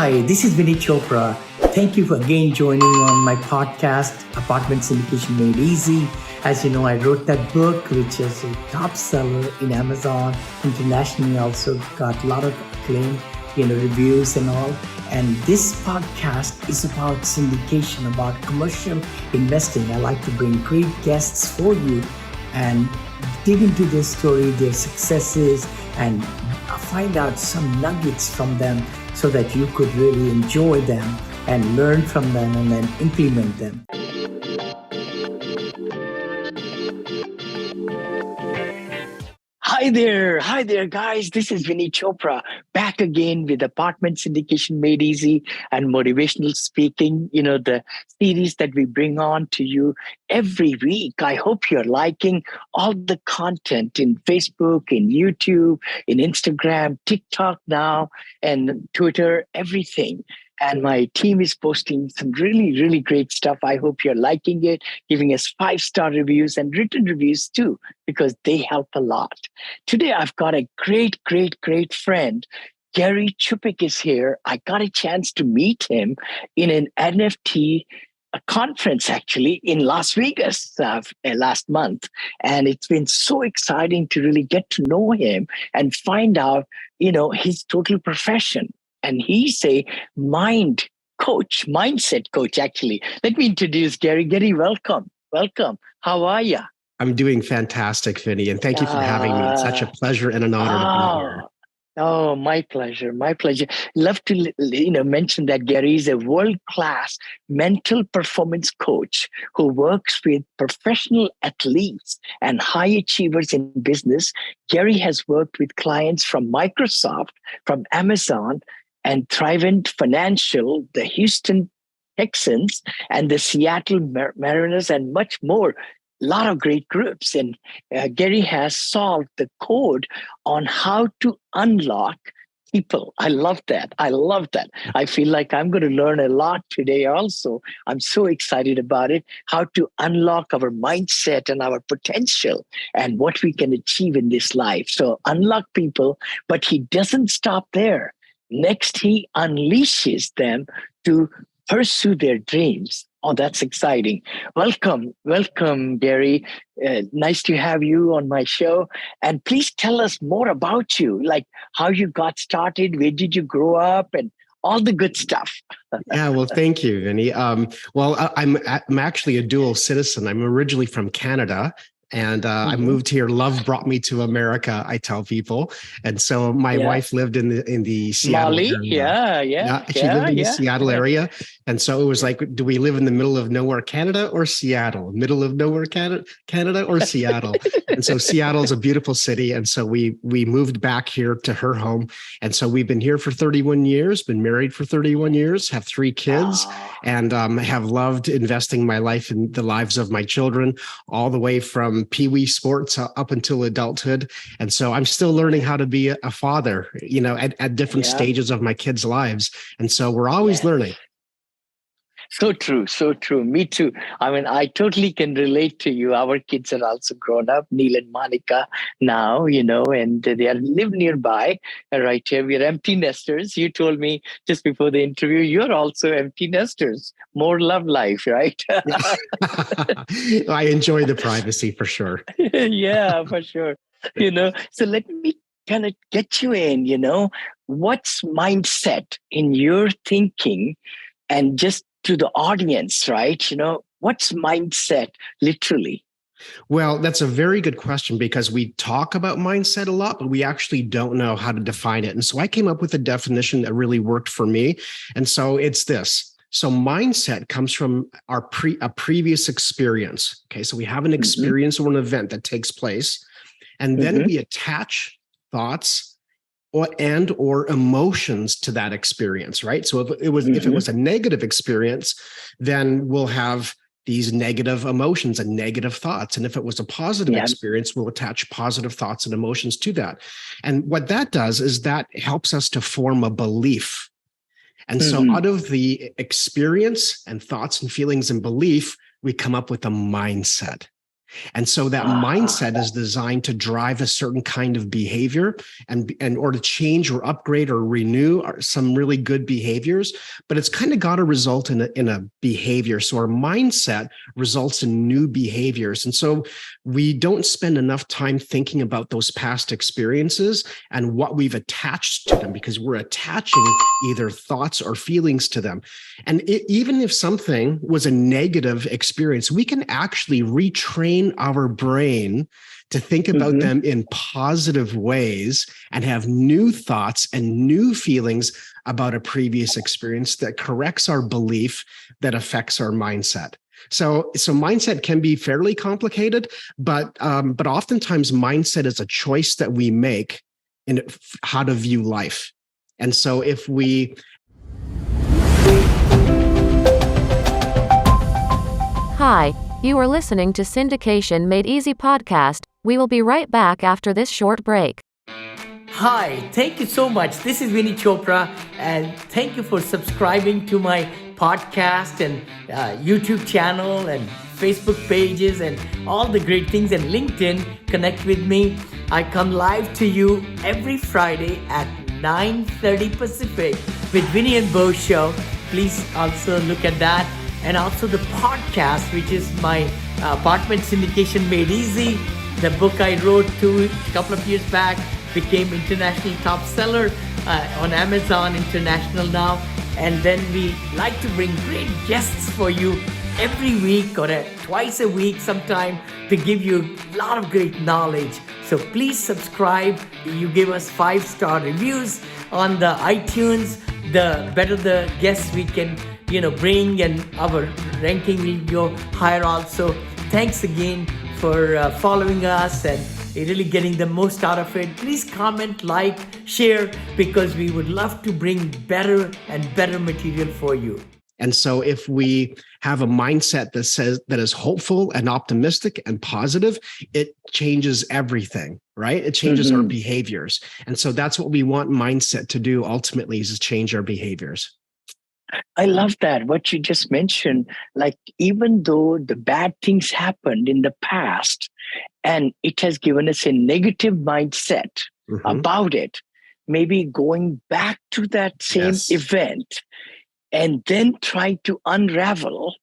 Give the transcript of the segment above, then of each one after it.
Hi, this is Vinney Chopra. Thank you for again joining on my podcast, Apartment Syndication Made Easy. As you know, I wrote that book, which is a top seller in Amazon. Internationally also got a lot of acclaim, reviews and all. And this podcast is about syndication, about commercial investing. I like to bring great guests for you and dig into their story, their successes, and find out some nuggets from them so that you could really enjoy them and learn from them and then implement them. Hi there, guys. This is Vinney Chopra back again with Apartment Syndication Made Easy and Motivational Speaking, the series that we bring on to you every week. I hope you're liking all the content in Facebook, in YouTube, in Instagram, TikTok now, and Twitter, everything. And my team is posting some really, really great stuff. I hope you're liking it, giving us 5-star reviews and written reviews too, because they help a lot. Today, I've got a great friend. Gary Chupik is here. I got a chance to meet him in an NFT conference, actually, in Las Vegas last month. And it's been so exciting to really get to know him and find out, his total profession. And he's a mindset coach, actually. Let me introduce Gary. Gary, welcome. How are you? I'm doing fantastic, Vinney, and thank you for having me. It's such a pleasure and an honor to be here. Oh, my pleasure. Love to mention that Gary is a world-class mental performance coach who works with professional athletes and high achievers in business. Gary has worked with clients from Microsoft, from Amazon, and Thrivent Financial, the Houston Texans, and the Seattle Mariners, and much more. A lot of great groups. And Gary has solved the code on how to unlock people. I love that. I feel like I'm going to learn a lot today also. I'm so excited about it. How to unlock our mindset and our potential and what we can achieve in this life. So unlock people, but he doesn't stop there. Next, he unleashes them to pursue their dreams. Oh, that's exciting. Welcome, Gary. Nice to have you on my show. And please tell us more about you, like how you got started, where did you grow up, and all the good stuff. Yeah, well, thank you, Vinney. I'm actually a dual citizen. I'm originally from Canada. And I moved here. Love brought me to America, I tell people. And so my wife lived in the Seattle area. She lived in the Seattle area. And so it was like, do we live in the middle of nowhere, Canada, or Seattle? Middle of nowhere, Canada, or Seattle? And so Seattle is a beautiful city. And so we moved back here to her home. And so we've been here for 31 years, been married for 31 years, have 3 kids, and have loved investing my life in the lives of my children, all the way from peewee sports up until adulthood. And so I'm still learning how to be a father, at different stages of my kids' lives. And so we're always learning. So true. Me too. I mean, I totally can relate to you. Our kids are also grown up, Neil and Monica now, and they live nearby right here. We're empty nesters. You told me just before the interview, you're also empty nesters. More love life, right? I enjoy the privacy for sure. Yeah, for sure. So let me kind of get you in, what's mindset in your thinking, and just to the audience, right? What's mindset literally? Well, that's a very good question, because we talk about mindset a lot, but we actually don't know how to define it. And so I came up with a definition that really worked for me. And so it's this. So mindset comes from a previous experience. Okay, so we have an experience or an event that takes place, and then we attach thoughts or emotions to that experience, right? So if it was a negative experience, then we'll have these negative emotions and negative thoughts. And if it was a positive experience, we'll attach positive thoughts and emotions to that. And what that does is that helps us to form a belief. And so out of the experience and thoughts and feelings and belief, we come up with a mindset. And so that mindset is designed to drive a certain kind of behavior or to change or upgrade or renew some really good behaviors. But it's kind of got to result in a behavior. So our mindset results in new behaviors. And so we don't spend enough time thinking about those past experiences and what we've attached to them, because we're attaching either thoughts or feelings to them. And even if something was a negative experience, we can actually retrain our brain to think about them in positive ways and have new thoughts and new feelings about a previous experience that corrects our belief that affects our mindset. So mindset can be fairly complicated, but oftentimes mindset is a choice that we make in how to view life. And so if we Hi, you are listening to Syndication Made Easy podcast. We will be right back after this short break. Hi, thank you so much. This is Vinney Chopra, and thank you for subscribing to my podcast and YouTube channel and Facebook pages and all the great things, and LinkedIn. Connect with me. I come live to you every Friday at 9:30 Pacific with Vinney and Bo show. Please also look at that. And also the podcast, which is my Apartment Syndication Made Easy. The book I wrote a couple of years back became international top seller on Amazon International now. And then we like to bring great guests for you every week or twice a week sometime to give you a lot of great knowledge. So please subscribe. You give us 5-star reviews on the iTunes. The better the guests we can bring, and our ranking will go higher also. Thanks again for following us and really getting the most out of it. Please comment, like, share, because we would love to bring better and better material for you. And so if we have a mindset that is hopeful and optimistic and positive, it changes everything, right? It changes our behaviors. And so that's what we want mindset to do ultimately, is to change our behaviors. I love that. What you just mentioned, like, even though the bad things happened in the past and it has given us a negative mindset about it, maybe going back to that same event and then try to unravel,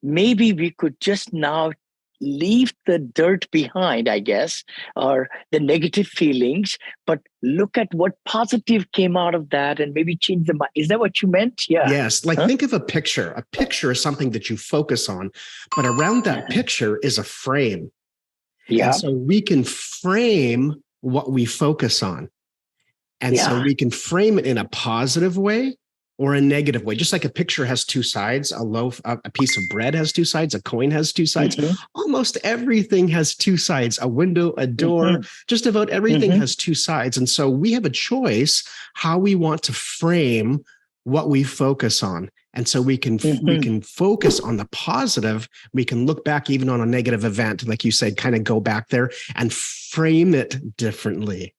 maybe we could just now leave the dirt behind, I guess, or the negative feelings, but look at what positive came out of that and maybe change the mind. Is that what you meant? Yeah. Yes. Think of a picture. A picture is something that you focus on, but around that picture is a frame. Yeah. And so we can frame what we focus on. And so we can frame it in a positive way or a negative way. Just like a picture has two sides, a piece of bread has two sides, a coin has two sides. Almost everything has two sides. A window, a door, just about everything has two sides. And so we have a choice how we want to frame what we focus on. And so we can focus on the positive. We can look back even on a negative event, like you said, kind of go back there and frame it differently.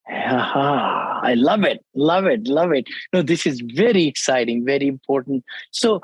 I love it. Love it. Love it. No, this is very exciting, very important. So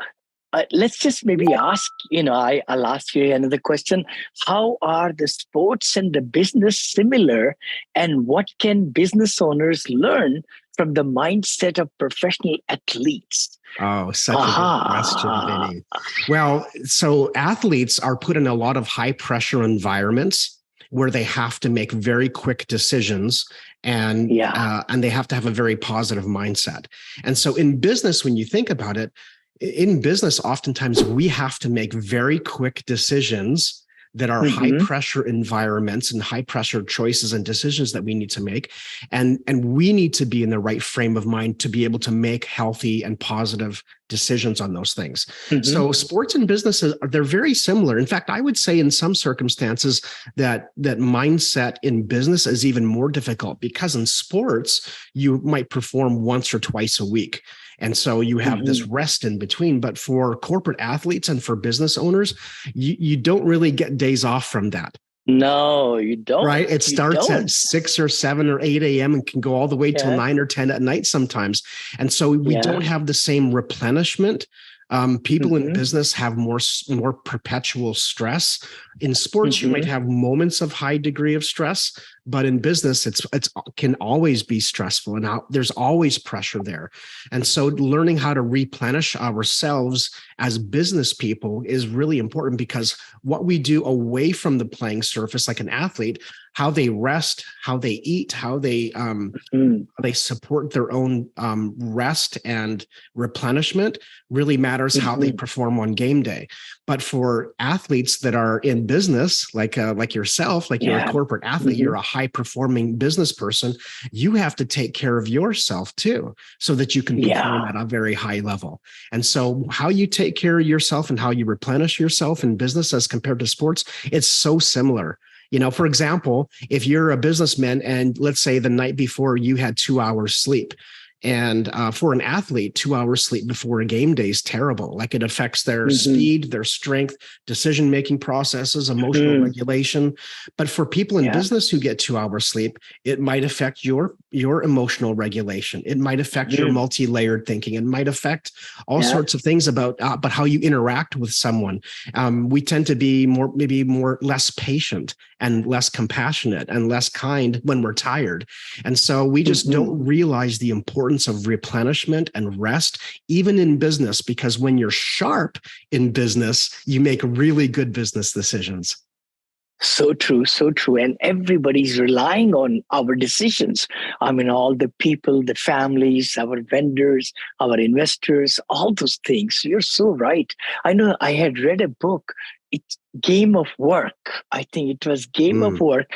let's just maybe ask, I'll ask you another question. How are the sports and the business similar? And what can business owners learn from the mindset of professional athletes? Oh, such a good question, Vinney. Well, so athletes are put in a lot of high pressure environments where they have to make very quick decisions, and they have to have a very positive mindset. And so in business, when you think about it, in business, oftentimes we have to make very quick decisions that are high pressure environments and high pressure choices and decisions that we need to make. And we need to be in the right frame of mind to be able to make healthy and positive decisions on those things. So sports and businesses, they're very similar. In fact, I would say in some circumstances that mindset in business is even more difficult, because in sports, you might perform once or twice a week. And so you have this rest in between. But for corporate athletes and for business owners, you don't really get days off from that. No, you don't. Right? It starts at 6 or 7 or 8 a.m. and can go all the way till 9 or 10 at night sometimes. And so we don't have the same replenishment People in business have more perpetual stress. In sports, you might have moments of high degree of stress, but in business, it's can always be stressful, and there's always pressure there. And so, learning how to replenish ourselves as business people is really important, because what we do away from the playing surface, like an athlete, how they rest, how they eat, how they support their own rest and replenishment, really matters how they perform on game day. But for athletes that are in business, like yourself, like you're a corporate athlete, you're a high performing business person, you have to take care of yourself too, so that you can perform at a very high level. And so how you take care of yourself and how you replenish yourself in business as compared to sports, it's so similar. For example, if you're a businessman and let's say the night before you had 2 hours sleep, and for an athlete, 2 hours sleep before a game day is terrible. Like, it affects their speed, their strength, decision-making processes, emotional regulation. But for people in business who get 2 hours sleep, it might affect your emotional regulation. It might affect your multi-layered thinking. It might affect all sorts of things about how you interact with someone. We tend to be less patient and less compassionate and less kind when we're tired. And so we just don't realize the importance of replenishment and rest, even in business, because when you're sharp in business, you make really good business decisions. So true, so true. And everybody's relying on our decisions. I mean, all the people, the families, our vendors, our investors, all those things. You're so right. I know I had read a book, it's Game of Work. I think it was Game of Work.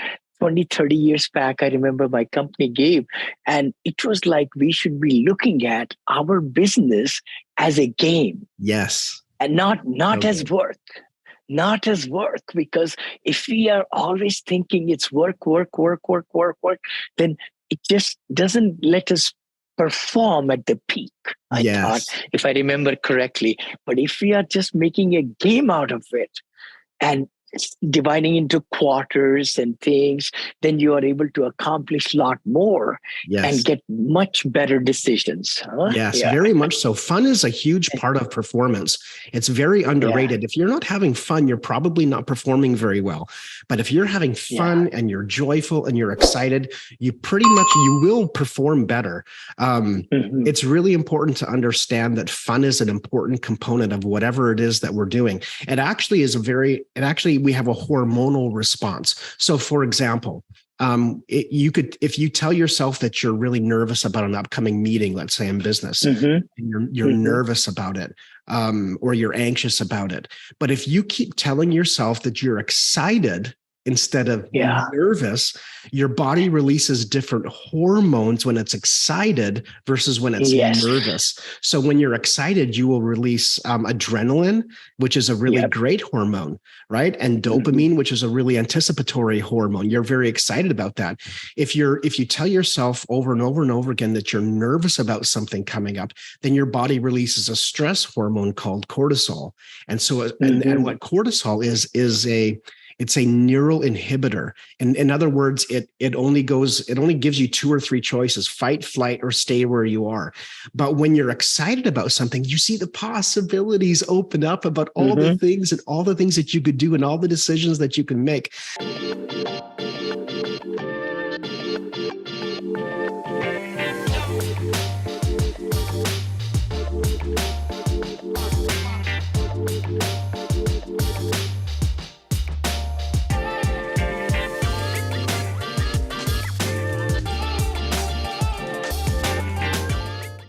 20, 30 years back, I remember my company gave, and it was like we should be looking at our business as a game. Yes. And not as work. Not as work, because if we are always thinking it's work, then it just doesn't let us perform at the peak, I thought, if I remember correctly. But if we are just making a game out of it and dividing into quarters and things, then you are able to accomplish a lot more and get much better decisions. Yes, very much so. Fun is a huge part of performance. It's very underrated. If you're not having fun, you're probably not performing very well. But if you're having fun and you're joyful and you're excited, you will perform better. It's really important to understand that fun is an important component of whatever it is that we're doing. It actually we have a hormonal response. So for example, if you tell yourself that you're really nervous about an upcoming meeting, let's say in business, and you're nervous about it, or you're anxious about it. But if you keep telling yourself that you're excited instead of nervous, your body releases different hormones when it's excited versus when it's nervous. So when you're excited, you will release adrenaline, which is a really great hormone, right? And dopamine, which is a really anticipatory hormone. You're very excited about that. If you tell yourself over and over and over again that you're nervous about something coming up, then your body releases a stress hormone called cortisol. And so, and what cortisol is it's a neural inhibitor. And in other words, it only gives you 2 or 3 choices: fight, flight, or stay where you are. But when you're excited about something, you see the possibilities open up about all the things that you could do and all the decisions that you can make.